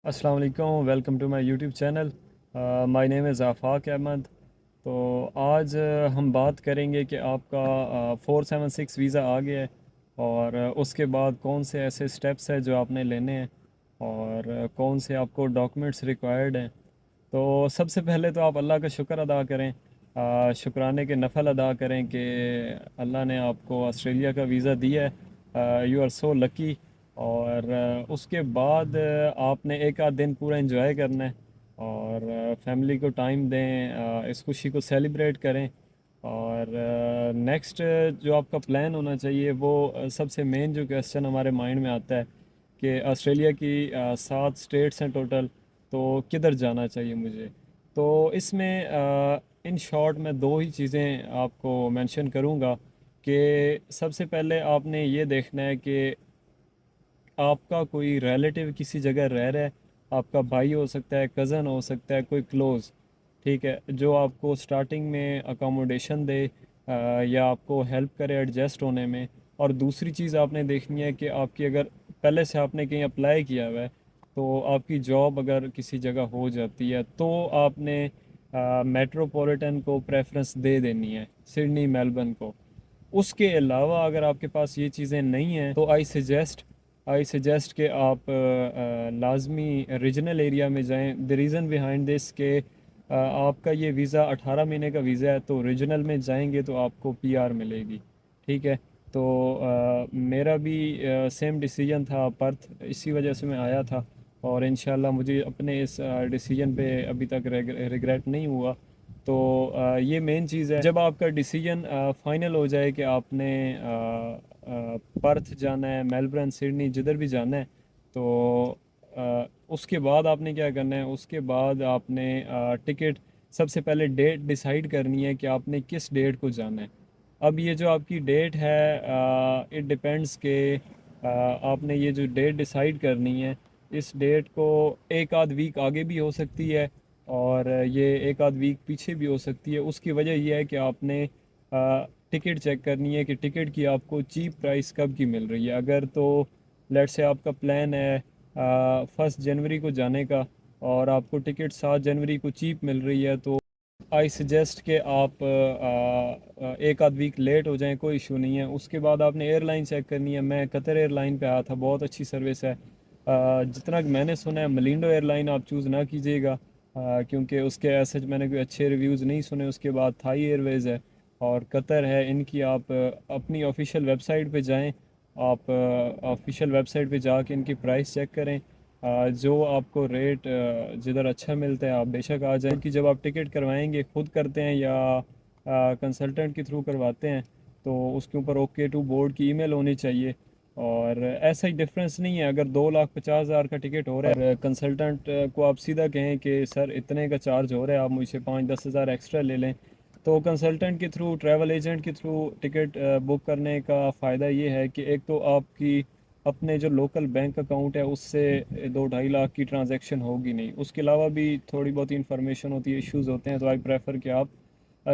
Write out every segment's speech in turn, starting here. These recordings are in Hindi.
अस्सलाम वालेकुम, welcome to my YouTube channel. My name is Afaq Ahmad. तो आज हम बात करेंगे कि आपका 476 वीज़ा आ गया है और उसके बाद कौन से ऐसे स्टेप्स हैं जो आपने लेने हैं और कौन से आपको डॉक्यूमेंट्स रिक्वायर्ड हैं। तो सबसे पहले तो आप अल्लाह का शुक्र अदा करें, शुक्राने के नफल अदा करें कि अल्लाह ने आपको ऑस्ट्रेलिया का वीज़ा दिया है। You are so lucky. और उसके बाद आपने एक आध दिन पूरा एंजॉय करना है और फैमिली को टाइम दें, इस खुशी को सेलिब्रेट करें। और नेक्स्ट जो आपका प्लान होना चाहिए वो सबसे मेन जो क्वेश्चन हमारे माइंड में आता है कि ऑस्ट्रेलिया की 7 स्टेट्स हैं टोटल, तो किधर जाना चाहिए मुझे। तो इसमें इन शॉर्ट मैं दो ही चीज़ें आपको मेंशन करूँगा कि सबसे पहले आपने ये देखना है कि आपका कोई रिलेटिव किसी जगह रह रहा है। आपका भाई हो सकता है, कज़न हो सकता है, कोई क्लोज़, ठीक है, जो आपको स्टार्टिंग में अकोमोडेशन दे या आपको हेल्प करे एडजस्ट होने में। और दूसरी चीज़ आपने देखनी है कि आपकी अगर पहले से आपने कहीं अप्लाई किया हुआ है तो आपकी जॉब अगर किसी जगह हो जाती है तो आपने मेट्रोपॉलिटन को प्रेफरेंस दे देनी है, सिडनी मेलबर्न को। उसके अलावा अगर आपके पास ये चीज़ें नहीं हैं तो आई सजेस्ट कि आप लाजमी रीजनल एरिया में जाएं। द रीज़न बिहाइंड दिस के आपका ये वीज़ा 18 महीने का वीज़ा है, तो रीजनल में जाएंगे तो आपको पीआर मिलेगी, ठीक है। तो मेरा भी सेम डिसीजन था पर्थ, इसी वजह से मैं आया था। और इंशाल्लाह मुझे अपने इस डिसीजन पे अभी तक रिग्रेट नहीं हुआ। तो ये मेन चीज़ है, जब आपका डिसीजन फाइनल हो जाए कि आपने पर्थ जाना है, मेलबर्न, सिडनी, जिधर भी जाना है, तो उसके बाद आपने क्या करना है, उसके बाद आपने टिकट, सबसे पहले डेट डिसाइड करनी है कि आपने किस डेट को जाना है। अब ये जो आपकी डेट है, इट डिपेंड्स के आपने ये जो डेट डिसाइड करनी है, इस डेट को एक आध वीक आगे भी हो सकती है और ये एक आध वीक पीछे भी हो सकती है। उसकी वजह यह है कि आपने टिकट चेक करनी है कि टिकट की आपको चीप प्राइस कब की मिल रही है। अगर तो लेट से आपका प्लान है 1 जनवरी को जाने का और आपको टिकट 7 जनवरी को चीप मिल रही है, तो आई सजेस्ट कि आप एक आध वीक लेट हो जाएं, कोई इशू नहीं है। उसके बाद आपने एयरलाइन चेक करनी है। मैं कतर एयरलाइन पे आया था, बहुत अच्छी सर्विस है। जितना कि मैंने सुना है मलिंडो एयरलाइन आप चूज़ ना कीजिएगा, क्योंकि उसके ऐसे मैंने कोई अच्छे रिव्यूज़ नहीं सुने। उसके बाद थाई एयरवेज़ है और कतर है, इनकी आप अपनी ऑफिशियल वेबसाइट पे जाएं। आप ऑफिशियल वेबसाइट पे जाके इनकी प्राइस चेक करें। जो आपको रेट जिधर अच्छा मिलता है आप बेशक आ जाएं, क्योंकि जब आप टिकट करवाएंगे खुद करते हैं या कंसल्टेंट के थ्रू करवाते हैं तो उसके ऊपर ओके टू बोर्ड की ईमेल होनी चाहिए। और ऐसा ही डिफरेंस नहीं है, अगर 2,50,000 का टिकट हो रहा है और कंसल्टेंट को आप सीधा कहें कि सर इतने का चार्ज हो रहा है, आप मुझे 5-10 हज़ार एक्स्ट्रा ले लें, तो कंसल्टेंट के थ्रू, ट्रैवल एजेंट के थ्रू टिकट बुक करने का फ़ायदा ये है कि एक तो आपकी अपने जो लोकल बैंक अकाउंट है उससे 2-2.5 लाख की ट्रांजैक्शन होगी नहीं। उसके अलावा भी थोड़ी बहुत इंफॉर्मेशन होती है, इश्यूज़ होते हैं, तो आई प्रेफर कि आप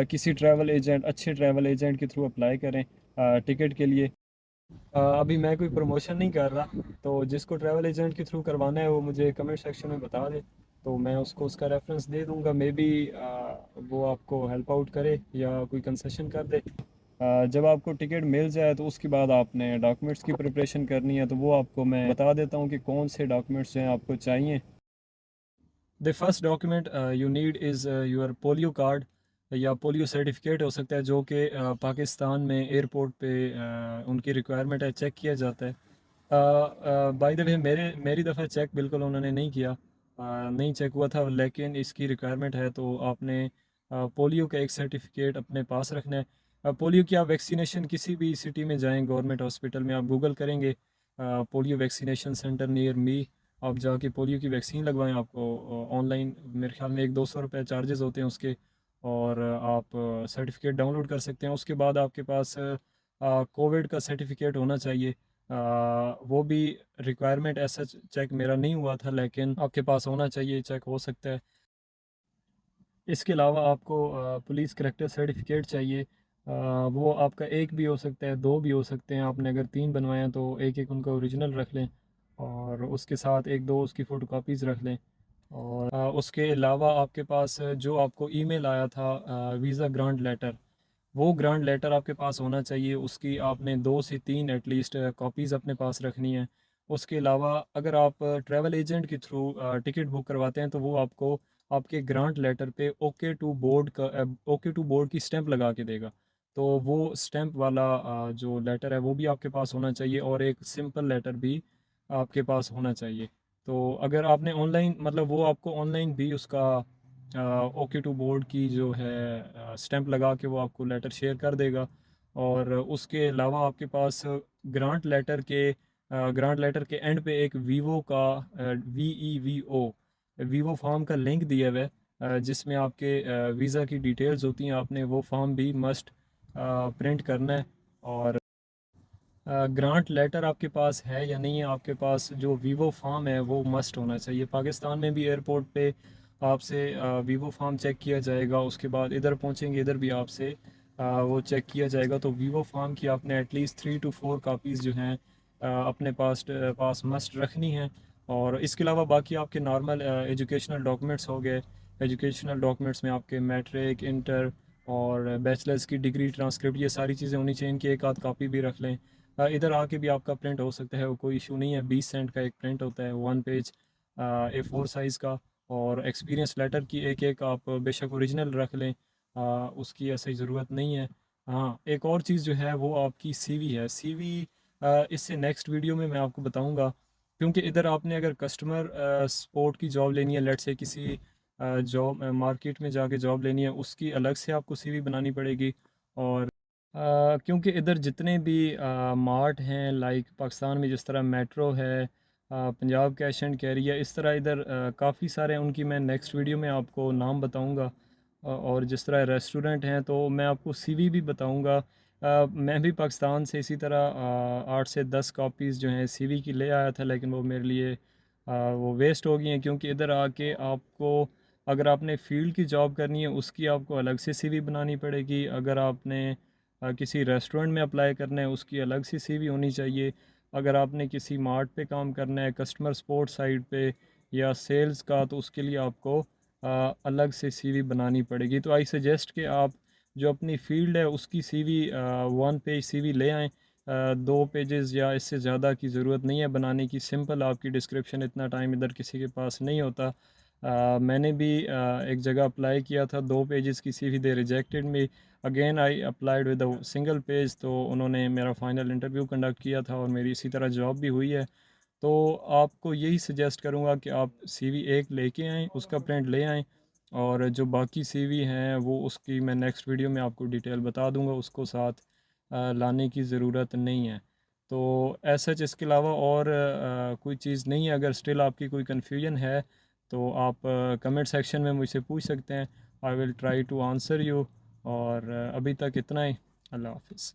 किसी ट्रैवल एजेंट, अच्छे ट्रैवल एजेंट के थ्रू अप्लाई करें टिकट के लिए। अभी मैं कोई प्रमोशन नहीं कर रहा, तो जिसको ट्रैवल एजेंट के थ्रू करवाना है वो मुझे कमेंट सेक्शन में बता दे, तो मैं उसको उसका रेफरेंस दे दूंगा। मे बी वो आपको हेल्प आउट करे या कोई कंसेशन कर दे। जब आपको टिकट मिल जाए तो उसके बाद आपने डॉक्यूमेंट्स की प्रिपरेशन करनी है, तो वो आपको मैं बता देता हूँ कि कौन से डॉक्यूमेंट्स हैं आपको चाहिए। The first document you need is your polio card या पोलियो सर्टिफिकेट हो सकता है, जो कि पाकिस्तान में एयरपोर्ट पे उनकी रिक्वायरमेंट है, चेक किया जाता है। बाय द वे मेरी दफ़ा चेक बिल्कुल उन्होंने नहीं किया, नहीं चेक हुआ था, लेकिन इसकी रिक्वायरमेंट है, तो आपने पोलियो का एक सर्टिफिकेट अपने पास रखना है। पोलियो की आप वैक्सीनेशन किसी भी सिटी में जाएं, गवर्नमेंट हॉस्पिटल में आप गूगल करेंगे polio vaccination centre near me, आप जाके पोलियो की वैक्सीन लगवाएं। आपको ऑनलाइन मेरे ख्याल में 100-200 रुपये चार्जेस होते हैं उसके, और आप सर्टिफिकेट डाउनलोड कर सकते हैं। उसके बाद आपके पास कोविड का सर्टिफिकेट होना चाहिए। वो भी रिक्वायरमेंट ऐसा चेक मेरा नहीं हुआ था, लेकिन आपके पास होना चाहिए, चेक हो सकता है। इसके अलावा आपको पुलिस करेक्टर सर्टिफिकेट चाहिए। वो आपका एक भी हो सकता है, दो भी हो सकते हैं। आपने अगर तीन बनवाए हैं तो एक एक उनका ओरिजिनल रख लें। और उसके साथ एक दो उसकी फ़ोटोकॉपीज़ रख लें। और उसके अलावा आपके पास जो आपको ईमेल आया था वीज़ा ग्रांट लेटर, वो ग्रांट लेटर आपके पास होना चाहिए। उसकी आपने 2 से 3 एटलीस्ट कॉपीज़ अपने पास रखनी है। उसके अलावा अगर आप ट्रैवल एजेंट के थ्रू टिकट बुक करवाते हैं तो वो आपको आपके ग्रांट लेटर पे ओके टू बोर्ड का ओके टू बोर्ड की स्टैंप लगा के देगा। तो वो स्टैंप वाला जो लेटर है वो भी आपके पास होना चाहिए, और एक सिंपल लेटर भी आपके पास होना चाहिए। तो अगर आपने ऑनलाइन मतलब वो आपको ऑनलाइन भी उसका ओके टू बोर्ड की जो है स्टैंप लगा के वो आपको लेटर शेयर कर देगा। और उसके अलावा आपके पास ग्रांट लेटर के एंड पे एक वीवो का VEVO वीवो फॉर्म का लिंक दिया हुआ है, जिसमें आपके वीज़ा की डिटेल्स होती हैं। आपने वो फॉर्म भी मस्ट प्रिंट करना है। और ग्रांट लेटर आपके पास है या नहीं है, आपके पास जो वीवो फार्म है वो मस्ट होना चाहिए। पाकिस्तान में भी एयरपोर्ट पे आपसे वीवो फार्म चेक किया जाएगा, उसके बाद इधर पहुंचेंगे इधर भी आपसे वो चेक किया जाएगा। तो वीवो फार्म की आपने एटलीस्ट 3 to 4 कापीज़ जो हैं अपने पास मस्ट रखनी है। और इसके अलावा बाकी आपके नॉर्मल एजुकेशनल डॉक्यूमेंट्स हो गए। एजुकेशनल डॉक्यूमेंट्स में आपके मैट्रिक, इंटर और बैचलर्स की डिग्री, ट्रांसक्रिप्ट, ये सारी चीज़ें होनी चाहिए। इनकी एक आध कापी भी रख लें। इधर आके भी आपका प्रिंट हो सकता है, वो कोई इशू नहीं है। 20 सेंट का एक प्रिंट होता है, 1 पेज A4 साइज़ का। और एक्सपीरियंस लेटर की एक एक आप बेशक ओरिजिनल रख लें, उसकी ऐसी ज़रूरत नहीं है। हाँ, एक और चीज़ जो है वो आपकी सीवी है। सीवी इससे नेक्स्ट वीडियो में मैं आपको बताऊंगा, क्योंकि इधर आपने अगर कस्टमर सपोर्ट की जॉब लेनी है, लेट से किसी जॉब मार्केट में जाके जॉब लेनी है, उसकी अलग से आपको सीवी बनानी पड़ेगी। और क्योंकि इधर जितने भी मार्ट हैं, लाइक पाकिस्तान में जिस तरह मेट्रो है, पंजाब कैश एंड कैरी है, इस तरह इधर काफ़ी सारे हैं। उनकी मैं नेक्स्ट वीडियो में आपको नाम बताऊंगा। और जिस तरह रेस्टोरेंट हैं तो मैं आपको सीवी भी बताऊंगा। मैं भी पाकिस्तान से इसी तरह 8 से 10 कॉपीज़ जो हैं सीवी की ले आया था, लेकिन वो मेरे लिए वो वेस्ट हो गई हैं। क्योंकि इधर आके आपको अगर आपने फील्ड की जॉब करनी है उसकी आपको अलग से सीवी बनानी पड़ेगी। अगर आपने किसी रेस्टोरेंट में अप्लाई करना है उसकी अलग सी सीवी होनी चाहिए। अगर आपने किसी मार्ट पे काम करना है, कस्टमर सपोर्ट साइड पे या सेल्स का, तो उसके लिए आपको अलग से सीवी बनानी पड़ेगी। तो आई सजेस्ट कि आप जो अपनी फील्ड है उसकी सीवी 1 पेज सीवी ले आएँ। 2 पेजेस या इससे ज़्यादा की ज़रूरत नहीं है बनाने की। सिंपल आपकी डिस्क्रिप्शन, इतना टाइम इधर किसी के पास नहीं होता। मैंने भी एक जगह अप्लाई किया था, 2 पेजेस की CV they rejected me. Again I applied with a single page, तो उन्होंने मेरा फाइनल इंटरव्यू कंडक्ट किया था और मेरी इसी तरह जॉब भी हुई है। तो आपको यही सजेस्ट करूँगा कि आप सीवी एक लेके आएँ, उसका प्रिंट ले आएँ। और जो बाकी सीवी हैं वो उसकी मैं नेक्स्ट वीडियो में आपको डिटेल बता दूँगा, उसको साथ लाने की ज़रूरत नहीं है। तो ऐसा इसके अलावा और कोई चीज़ नहीं है। अगर स्टिल आपकी कोई कन्फ्यूजन है तो आप कमेंट सेक्शन में मुझसे पूछ सकते हैं। I will try to answer you. और अभी तक इतना ही। अल्लाह हाफिज़।